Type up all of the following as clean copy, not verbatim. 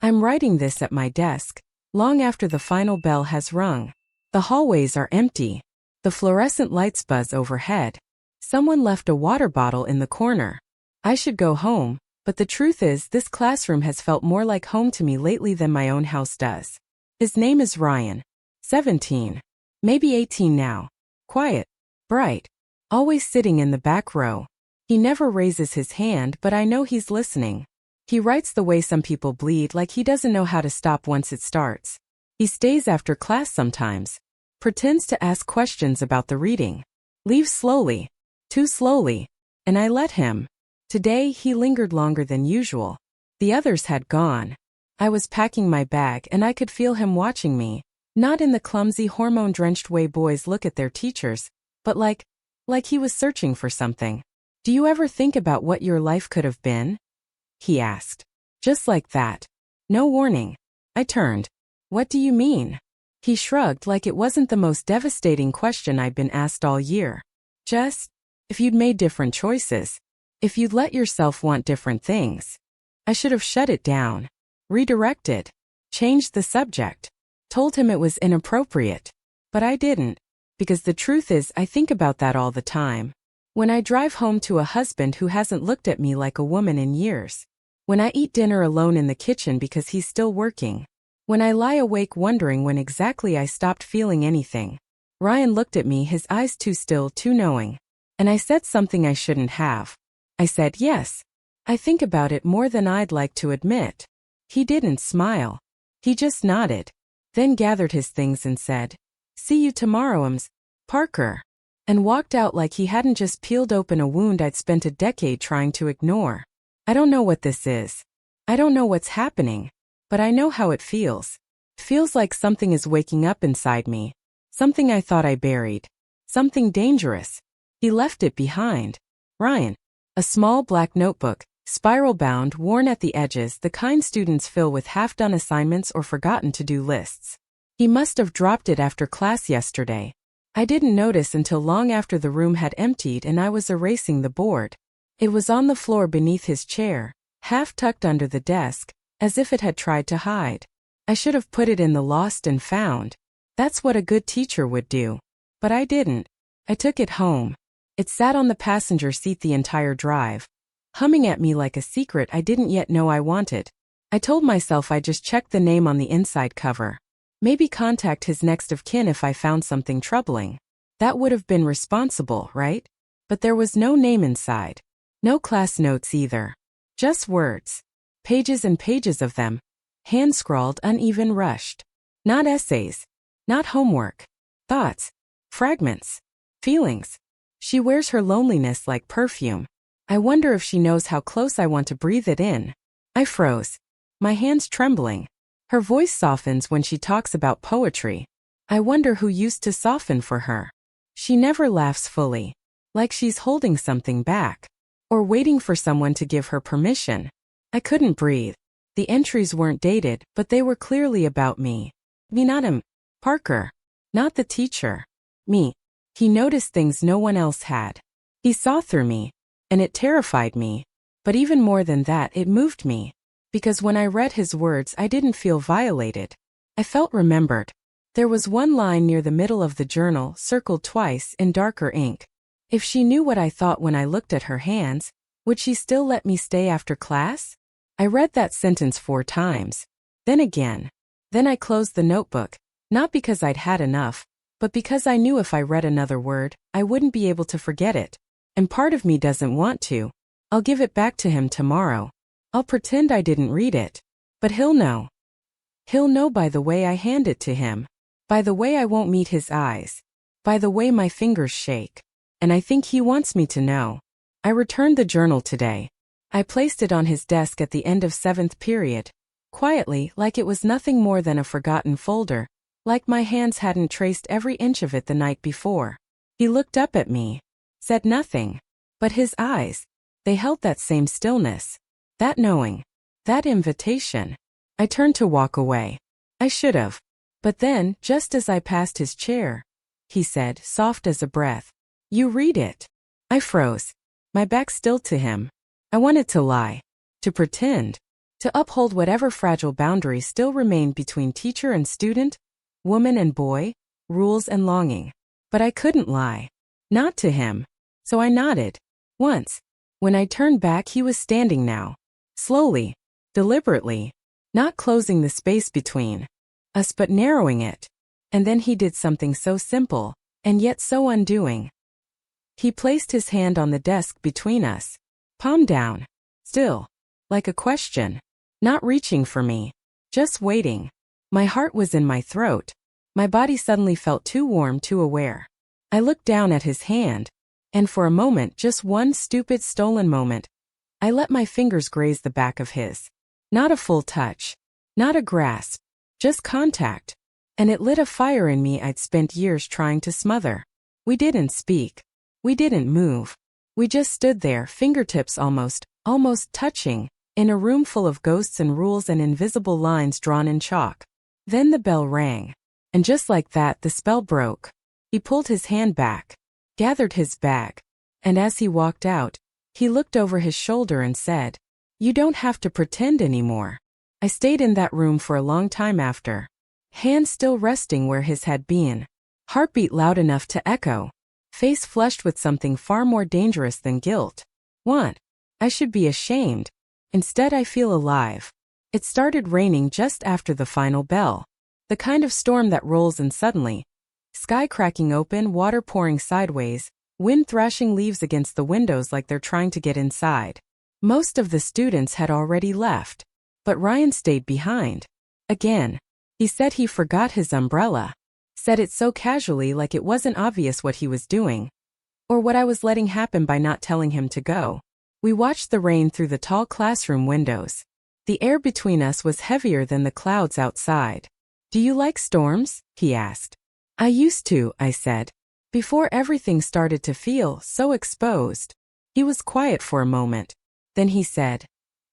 I'm writing this at my desk, long after the final bell has rung. The hallways are empty. The fluorescent lights buzz overhead. Someone left a water bottle in the corner. I should go home, but the truth is this classroom has felt more like home to me lately than my own house does. His name is Ryan. 17. Maybe 18 now. Quiet. Bright. Always sitting in the back row. He never raises his hand, but I know he's listening. He writes the way some people bleed, like he doesn't know how to stop once it starts. He stays after class sometimes. Pretends to ask questions about the reading. Leaves slowly. Too slowly. And I let him. Today he lingered longer than usual. The others had gone. I was packing my bag and I could feel him watching me. Not in the clumsy hormone-drenched way boys look at their teachers, but like he was searching for something. Do you ever think about what your life could have been? He asked. Just like that. No warning. I turned. What do you mean? He shrugged like it wasn't the most devastating question I'd been asked all year. Just, if you'd made different choices. If you'd let yourself want different things. I should have shut it down. Redirected. Changed the subject. Told him it was inappropriate. But I didn't. Because the truth is I think about that all the time. When I drive home to a husband who hasn't looked at me like a woman in years. When I eat dinner alone in the kitchen because he's still working. When I lie awake wondering when exactly I stopped feeling anything. Ryan looked at me, his eyes too still, too knowing. And I said something I shouldn't have. I said yes. I think about it more than I'd like to admit. He didn't smile. He just nodded. Then gathered his things and said, "See you tomorrow, Parker." And walked out like he hadn't just peeled open a wound I'd spent a decade trying to ignore. I don't know what this is. I don't know what's happening. But I know how it feels. Feels like something is waking up inside me. Something I thought I buried. Something dangerous. He left it behind. Ryan. A small black notebook, spiral-bound, worn at the edges, the kind students fill with half-done assignments or forgotten to-do lists. He must have dropped it after class yesterday. I didn't notice until long after the room had emptied and I was erasing the board. It was on the floor beneath his chair, half tucked under the desk, as if it had tried to hide. I should have put it in the lost and found. That's what a good teacher would do. But I didn't. I took it home. It sat on the passenger seat the entire drive, humming at me like a secret I didn't yet know I wanted. I told myself I'd just check the name on the inside cover. Maybe contact his next of kin if I found something troubling. That would have been responsible, right? But there was no name inside. No class notes either. Just words. Pages and pages of them. Hand-scrawled, uneven, rushed. Not essays. Not homework. Thoughts. Fragments. Feelings. She wears her loneliness like perfume. I wonder if she knows how close I want to breathe it in. I froze. My hands trembling. Her voice softens when she talks about poetry. I wonder who used to soften for her. She never laughs fully. Like she's holding something back. Or waiting for someone to give her permission. I couldn't breathe. The entries weren't dated, but they were clearly about me. Me, not him. Parker. Not the teacher. Me. He noticed things no one else had. He saw through me. And it terrified me. But even more than that, it moved me. Because when I read his words I didn't feel violated. I felt remembered. There was one line near the middle of the journal, circled twice in darker ink. If she knew what I thought when I looked at her hands, would she still let me stay after class? I read that sentence 4 times. Then again. Then I closed the notebook, not because I'd had enough, but because I knew if I read another word, I wouldn't be able to forget it. And part of me doesn't want to. I'll give it back to him tomorrow. I'll pretend I didn't read it. But he'll know. He'll know by the way I hand it to him. By the way I won't meet his eyes. By the way my fingers shake. And I think he wants me to know. I returned the journal today. I placed it on his desk at the end of 7th period. Quietly, like it was nothing more than a forgotten folder. Like my hands hadn't traced every inch of it the night before. He looked up at me. Said nothing. But his eyes. They held that same stillness. That knowing. That invitation. I turned to walk away. I should have. But then, just as I passed his chair, he said, soft as a breath, "You read it." I froze. My back still to him. I wanted to lie. To pretend. To uphold whatever fragile boundaries still remained between teacher and student, woman and boy, rules and longing. But I couldn't lie. Not to him. So I nodded. Once. When I turned back, he was standing now. Slowly. Deliberately. Not closing the space between us but narrowing it. And then he did something so simple, and yet so undoing. He placed his hand on the desk between us. Palm down. Still. Like a question. Not reaching for me. Just waiting. My heart was in my throat. My body suddenly felt too warm, too aware. I looked down at his hand, and for a moment, just one stupid stolen moment, I let my fingers graze the back of his. Not a full touch. Not a grasp. Just contact. And it lit a fire in me I'd spent years trying to smother. We didn't speak. We didn't move. We just stood there, fingertips almost touching, in a room full of ghosts and rules and invisible lines drawn in chalk. Then the bell rang. And just like that, the spell broke. He pulled his hand back, gathered his bag, and as he walked out, he looked over his shoulder and said, "You don't have to pretend anymore." I stayed in that room for a long time after, hand still resting where his had been, heartbeat loud enough to echo, face flushed with something far more dangerous than guilt. What? I should be ashamed. Instead, I feel alive. It started raining just after the final bell. The kind of storm that rolls and suddenly, sky cracking open, water pouring sideways, wind thrashing leaves against the windows like they're trying to get inside. Most of the students had already left, but Ryan stayed behind. Again. He said he forgot his umbrella. Said it so casually like it wasn't obvious what he was doing, or what I was letting happen by not telling him to go. We watched the rain through the tall classroom windows. The air between us was heavier than the clouds outside. "Do you like storms?" he asked. "I used to," I said, before everything started to feel so exposed. He was quiet for a moment. Then he said,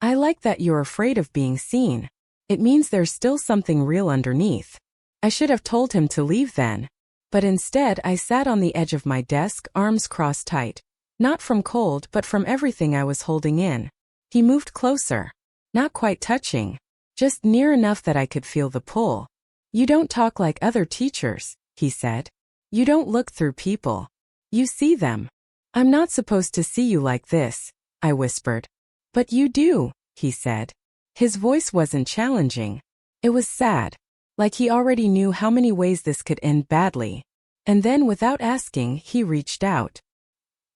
"I like that you're afraid of being seen. It means there's still something real underneath." I should have told him to leave then. But instead I sat on the edge of my desk, arms crossed tight. Not from cold but from everything I was holding in. He moved closer. Not quite touching. Just near enough that I could feel the pull. "You don't talk like other teachers," he said. "You don't look through people. You see them." "I'm not supposed to see you like this," I whispered. "But you do," he said. His voice wasn't challenging. It was sad. Like he already knew how many ways this could end badly. And then, without asking, he reached out.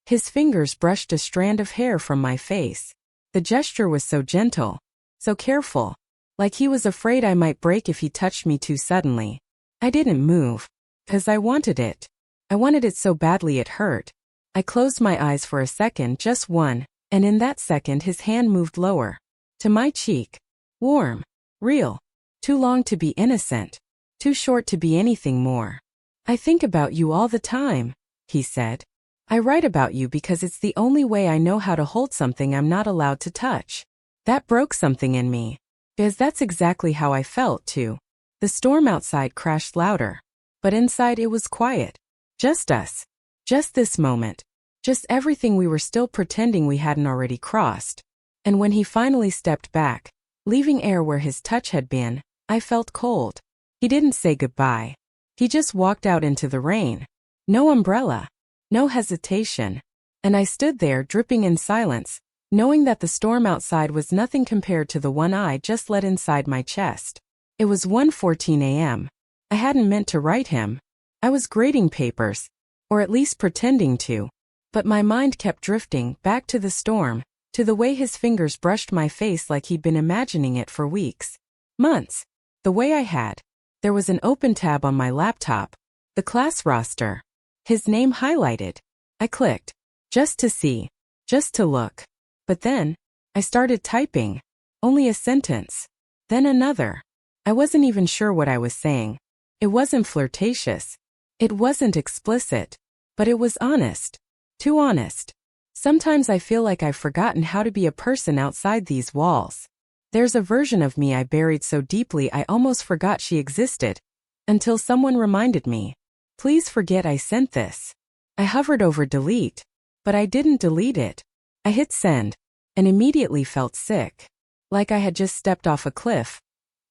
His fingers brushed a strand of hair from my face. The gesture was so gentle, so careful, like he was afraid I might break if he touched me too suddenly. I didn't move, 'cause I wanted it. I wanted it so badly it hurt. I closed my eyes for a second, just one, and in that second his hand moved lower. To my cheek. Warm. Real. Too long to be innocent. Too short to be anything more. "I think about you all the time," he said. "I write about you because it's the only way I know how to hold something I'm not allowed to touch." That broke something in me. Because that's exactly how I felt, too. The storm outside crashed louder. But inside it was quiet. Just us. Just this moment. Just everything we were still pretending we hadn't already crossed. And when he finally stepped back, leaving air where his touch had been, I felt cold. He didn't say goodbye. He just walked out into the rain. No umbrella. No hesitation. And I stood there dripping in silence, knowing that the storm outside was nothing compared to the one I just let inside my chest. It was 1:14 a.m. I hadn't meant to write him. I was grading papers. Or at least pretending to. But my mind kept drifting back to the storm, to the way his fingers brushed my face like he'd been imagining it for weeks. Months. The way I had. There was an open tab on my laptop. The class roster. His name highlighted. I clicked. Just to see. Just to look. But then, I started typing. Only a sentence. Then another. I wasn't even sure what I was saying. It wasn't flirtatious. It wasn't explicit. But it was honest. Too honest. Sometimes I feel like I've forgotten how to be a person outside these walls. There's a version of me I buried so deeply I almost forgot she existed. Until someone reminded me. "Please forget I sent this." I hovered over delete. But I didn't delete it. I hit send. And immediately felt sick. like I had just stepped off a cliff,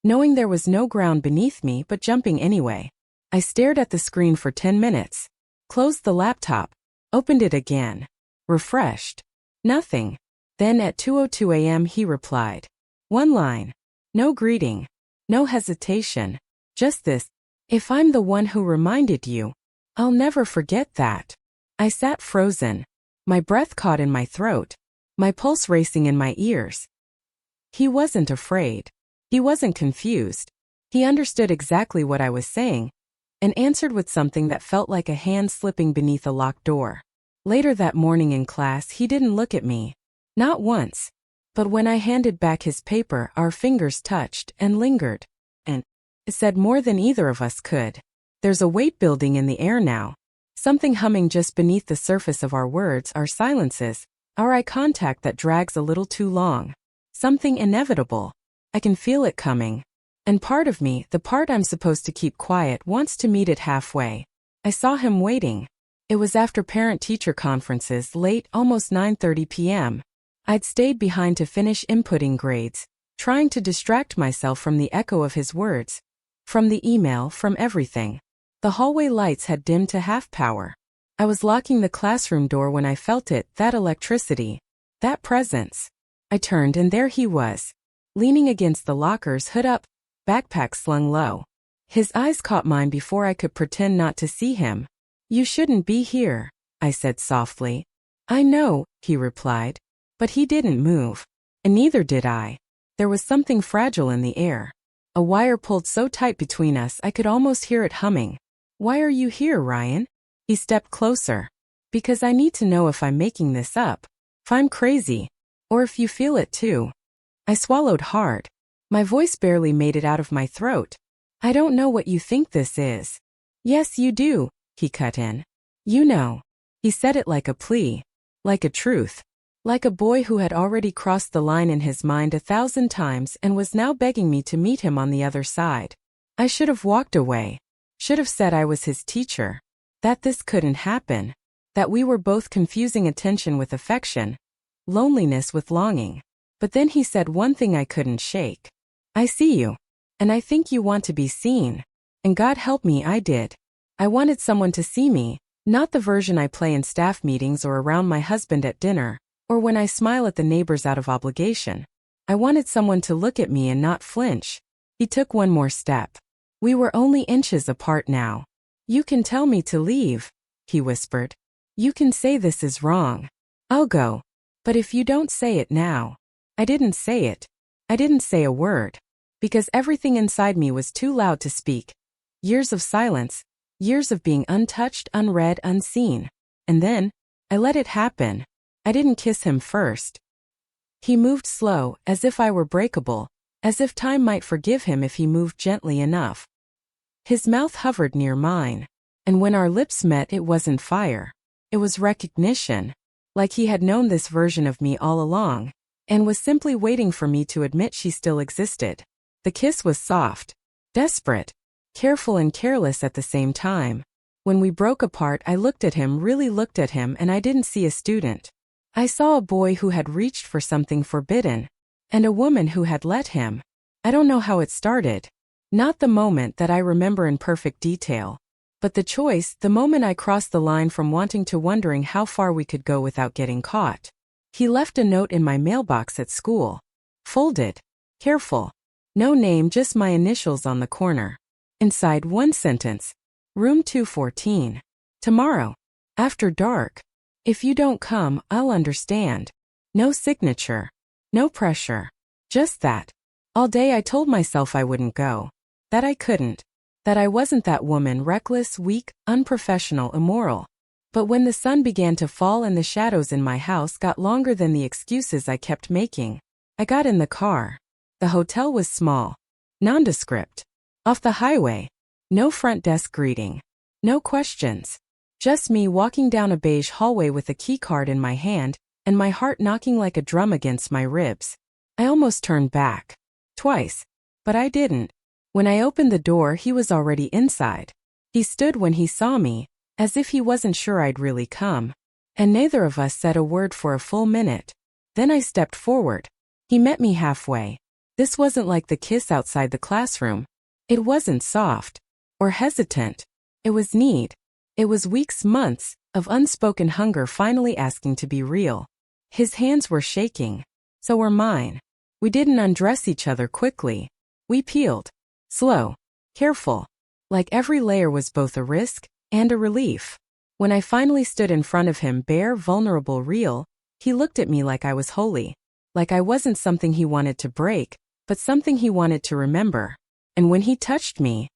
knowing there was no ground beneath me but jumping anyway. I stared at the screen for 10 minutes, closed the laptop, opened it again, refreshed. Nothing. Then at 2:02 a.m. he replied. One line. No greeting. No hesitation. Just this. If I'm the one who reminded you, I'll never forget that. I sat frozen, my breath caught in my throat, my pulse racing in my ears. He wasn't afraid. He wasn't confused. He understood exactly what I was saying, and answered with something that felt like a hand slipping beneath a locked door. Later that morning in class, he didn't look at me. Not once. But when I handed back his paper, our fingers touched and lingered. And it said more than either of us could. There's a weight building in the air now. Something humming just beneath the surface of our words, our silences, our eye contact that drags a little too long. Something inevitable. I can feel it coming. And part of me, the part I'm supposed to keep quiet, wants to meet it halfway. I saw him waiting. It was after parent-teacher conferences, late, almost 9:30 p.m. I'd stayed behind to finish inputting grades, trying to distract myself from the echo of his words, from the email, from everything. The hallway lights had dimmed to half power. I was locking the classroom door when I felt it, that electricity, that presence. I turned and there he was, leaning against the lockers, hood up, backpack slung low. His eyes caught mine before I could pretend not to see him. You shouldn't be here, I said softly. I know, he replied. But he didn't move. And neither did I. There was something fragile in the air. A wire pulled so tight between us I could almost hear it humming. Why are you here, Ryan? He stepped closer. Because I need to know if I'm making this up, if I'm crazy, or if you feel it too. I swallowed hard. My voice barely made it out of my throat. I don't know what you think this is. Yes, you do, he cut in. You know. He said it like a plea, like a truth, like a boy who had already crossed the line in his mind 1,000 times and was now begging me to meet him on the other side. I should have walked away, should have said I was his teacher, that this couldn't happen, that we were both confusing attention with affection, loneliness with longing. But then he said one thing I couldn't shake. I see you. And I think you want to be seen. And God help me, I did. I wanted someone to see me, not the version I play in staff meetings or around my husband at dinner, or when I smile at the neighbors out of obligation. I wanted someone to look at me and not flinch. He took one more step. We were only inches apart now. You can tell me to leave, he whispered. You can say this is wrong. I'll go. But if you don't say it now. I didn't say it. I didn't say a word. Because everything inside me was too loud to speak. Years of silence. Years of being untouched, unread, unseen. And then, I let it happen. I didn't kiss him first. He moved slow, as if I were breakable, as if time might forgive him if he moved gently enough. His mouth hovered near mine. And when our lips met, it wasn't fire. It was recognition. Like he had known this version of me all along, and was simply waiting for me to admit she still existed. The kiss was soft, desperate, careful and careless at the same time. When we broke apart, I looked at him, really looked at him, and I didn't see a student. I saw a boy who had reached for something forbidden, and a woman who had let him. I don't know how it started. Not the moment that I remember in perfect detail. But the choice, the moment I crossed the line from wanting to wondering how far we could go without getting caught. He left a note in my mailbox at school. Folded. Careful. No name, just my initials on the corner. Inside one sentence. Room 214. Tomorrow. After dark. If you don't come, I'll understand. No signature. No pressure. Just that. All day I told myself I wouldn't go. That I couldn't. That I wasn't that woman, reckless, weak, unprofessional, immoral. But when the sun began to fall and the shadows in my house got longer than the excuses I kept making, I got in the car. The hotel was small. Nondescript. Off the highway. No front desk greeting. No questions. Just me walking down a beige hallway with a keycard in my hand, and my heart knocking like a drum against my ribs. I almost turned back. Twice. But I didn't. When I opened the door, he was already inside. He stood when he saw me, as if he wasn't sure I'd really come. And neither of us said a word for a full minute. Then I stepped forward. He met me halfway. This wasn't like the kiss outside the classroom. It wasn't soft or hesitant. It was need. It was weeks, months of unspoken hunger finally asking to be real. His hands were shaking. So were mine. We didn't undress each other quickly. We peeled. Slow. Careful. Like every layer was both a risk and a relief. When I finally stood in front of him, bare, vulnerable, real, he looked at me like I was holy. Like I wasn't something he wanted to break, but something he wanted to remember. And when he touched me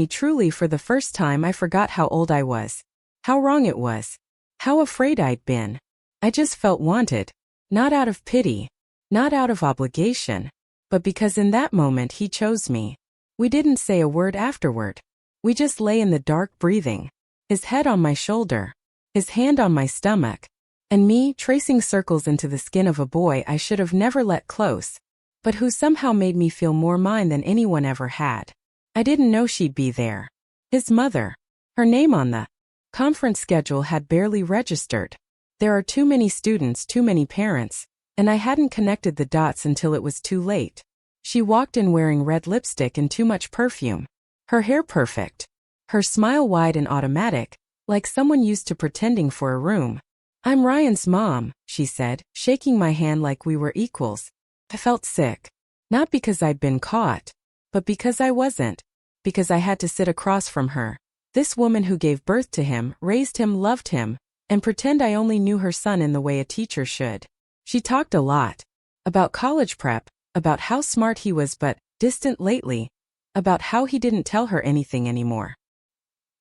truly for the first time, I forgot how old I was. How wrong it was. How afraid I'd been. I just felt wanted. Not out of pity. Not out of obligation. But because in that moment he chose me. We didn't say a word afterward. We just lay in the dark breathing. His head on my shoulder. His hand on my stomach. And me tracing circles into the skin of a boy I should have never let close, but who somehow made me feel more mine than anyone ever had. I didn't know she'd be there. His mother. Her name on the conference schedule had barely registered. There are too many students, too many parents, and I hadn't connected the dots until it was too late. She walked in wearing red lipstick and too much perfume. Her hair perfect. Her smile wide and automatic, like someone used to pretending for a room. "I'm Ryan's mom," she said, shaking my hand like we were equals. I felt sick. Not because I'd been caught, but because I wasn't. Because I had to sit across from her. This woman who gave birth to him, raised him, loved him, and pretend I only knew her son in the way a teacher should. She talked a lot. About college prep, about how smart he was but distant lately, about how he didn't tell her anything anymore.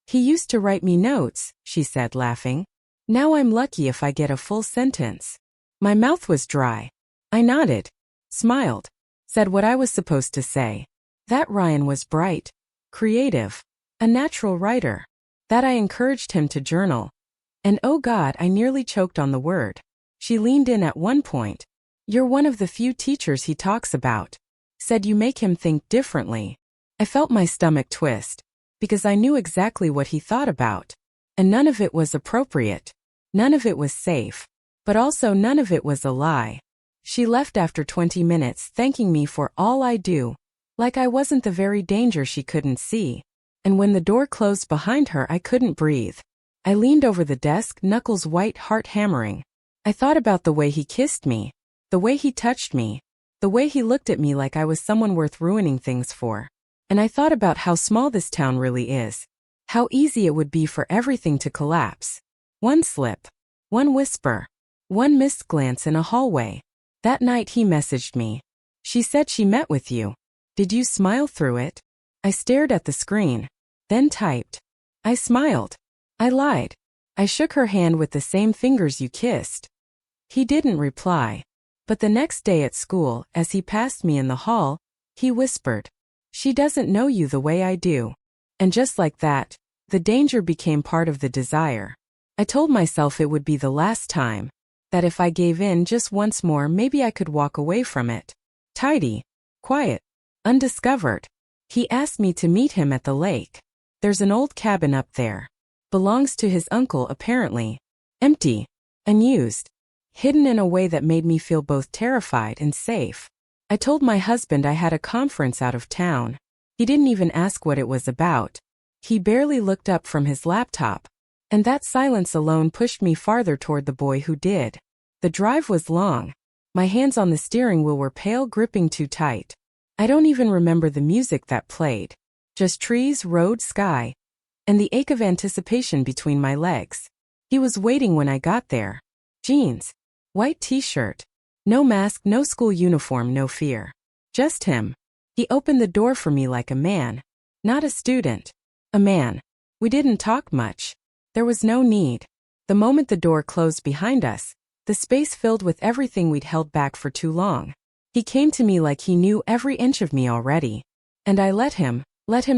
"He used to write me notes," she said, laughing. "Now I'm lucky if I get a full sentence." My mouth was dry. I nodded, smiled, said what I was supposed to say. That Ryan was bright, creative, a natural writer. That I encouraged him to journal. And oh God, I nearly choked on the word. She leaned in at one point. "You're one of the few teachers he talks about." Said you make him think differently. I felt my stomach twist, because I knew exactly what he thought about. And none of it was appropriate. None of it was safe. But also none of it was a lie. She left after 20 minutes, thanking me for all I do, like I wasn't the very danger she couldn't see. And when the door closed behind her, I couldn't breathe. I leaned over the desk, knuckles white, heart hammering. I thought about the way he kissed me, the way he touched me, the way he looked at me like I was someone worth ruining things for. And I thought about how small this town really is. How easy it would be for everything to collapse. One slip. One whisper. One missed glance in a hallway. That night he messaged me. "She said she met with you. Did you smile through it?" I stared at the screen. Then typed. "I smiled. I lied. I shook her hand with the same fingers you kissed." He didn't reply. But the next day at school, as he passed me in the hall, he whispered, "She doesn't know you the way I do." And just like that, the danger became part of the desire. I told myself it would be the last time. That if I gave in just once more, maybe I could walk away from it. Tidy. Quiet. Undiscovered. He asked me to meet him at the lake. There's an old cabin up there. Belongs to his uncle, apparently. Empty. Unused. Hidden in a way that made me feel both terrified and safe. I told my husband I had a conference out of town. He didn't even ask what it was about. He barely looked up from his laptop. And that silence alone pushed me farther toward the boy who did. The drive was long. My hands on the steering wheel were pale, gripping too tight. I don't even remember the music that played. Just trees, road, sky, and the ache of anticipation between my legs. He was waiting when I got there. Jeans. White t-shirt. No mask, no school uniform, no fear. Just him. He opened the door for me like a man. Not a student. A man. We didn't talk much. There was no need. The moment the door closed behind us, the space filled with everything we'd held back for too long. He came to me like he knew every inch of me already. And I let him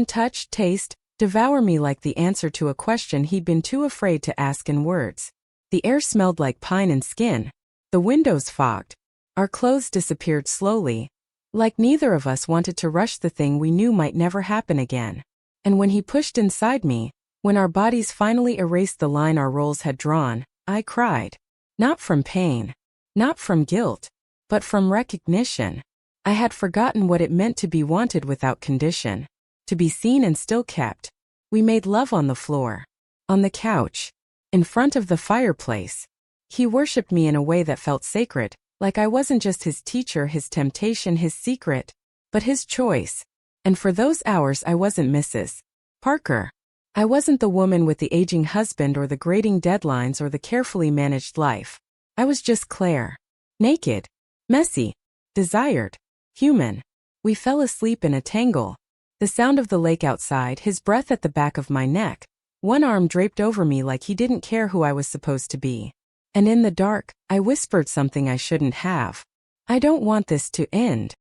touch, taste, devour me like the answer to a question he'd been too afraid to ask in words. The air smelled like pine and skin. The windows fogged. Our clothes disappeared slowly, like neither of us wanted to rush the thing we knew might never happen again. And when he pushed inside me, when our bodies finally erased the line our roles had drawn, I cried. Not from pain. Not from guilt. but from recognition. I had forgotten what it meant to be wanted without condition, to be seen and still kept. We made love on the floor, on the couch, in front of the fireplace. He worshipped me in a way that felt sacred, like I wasn't just his teacher, his temptation, his secret, but his choice. And for those hours I wasn't Mrs. Parker. I wasn't the woman with the aging husband or the grating deadlines or the carefully managed life. I was just Claire. Naked, messy, desired, human. We fell asleep in a tangle. The sound of the lake outside, his breath at the back of my neck, one arm draped over me like he didn't care who I was supposed to be. And in the dark, I whispered something I shouldn't have. I don't want this to end.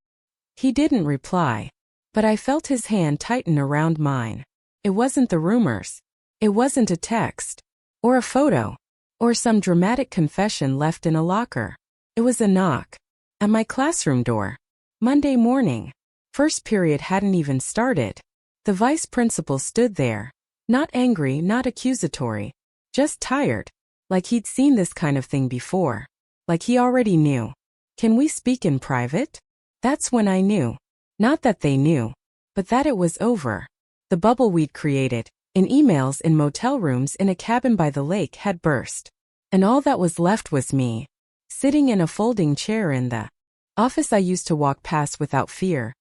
He didn't reply, but I felt his hand tighten around mine. It wasn't the rumors. It wasn't a text, or a photo, or some dramatic confession left in a locker. It was a knock at my classroom door. Monday morning. First period hadn't even started. The vice principal stood there, not angry, not accusatory, just tired, like he'd seen this kind of thing before, like he already knew. Can we speak in private? That's when I knew. Not that they knew, but that it was over. The bubble we'd created, in emails, in motel rooms, in a cabin by the lake, had burst. And all that was left was me, sitting in a folding chair in the office I used to walk past without fear.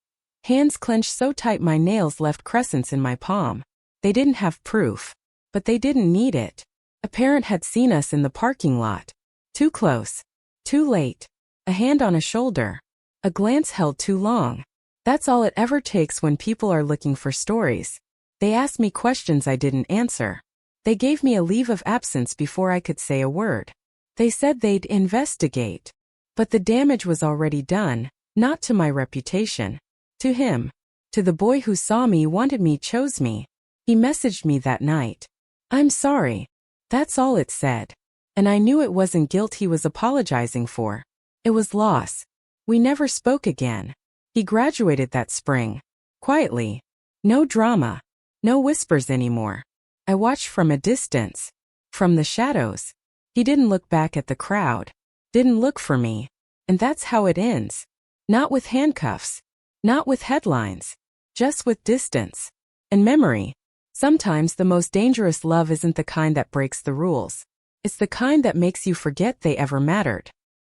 Hands clenched so tight my nails left crescents in my palm. They didn't have proof, but they didn't need it. A parent had seen us in the parking lot. Too close. Too late. A hand on a shoulder. A glance held too long. That's all it ever takes when people are looking for stories. They asked me questions I didn't answer. They gave me a leave of absence before I could say a word. They said they'd investigate. But the damage was already done, not to my reputation. To him. To the boy who saw me, wanted me, chose me. He messaged me that night. I'm sorry. That's all it said. And I knew it wasn't guilt he was apologizing for. It was loss. We never spoke again. He graduated that spring. Quietly. No drama. No whispers anymore. I watched from a distance. From the shadows. He didn't look back at the crowd. Didn't look for me. And that's how it ends. Not with handcuffs. Not with headlines. Just with distance. And memory. Sometimes the most dangerous love isn't the kind that breaks the rules. It's the kind that makes you forget they ever mattered.